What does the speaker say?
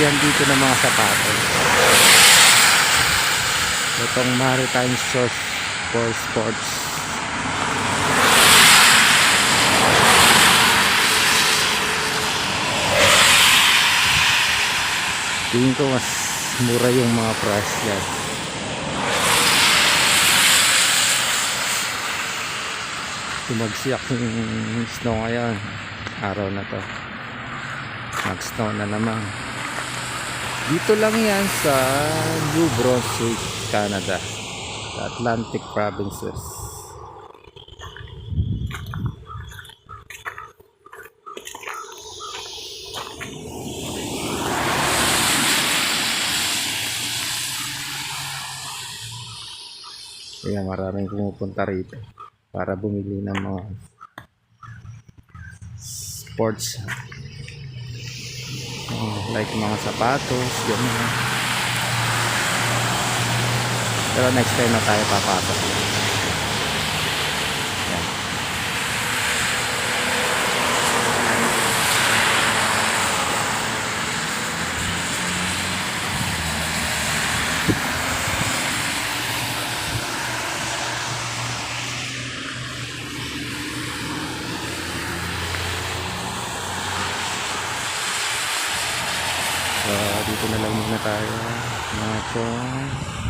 bilihan dito ng mga sapatos. Itong Maritime Shorts for Sports. Tingin ko mas mura yung mga price dyan. Tumagsiyak yung snow ngayon. Araw na to. Mag-snow na naman. Dito lang yan sa New Brunswick, Canada, sa Atlantic Provinces. Kaya maraming pumupunta rito para bumili ng mga sports, like mga sapatos, gano'n. Pero next time na tayo papasok. Yan. So, dito na lang muna tayo mga chong.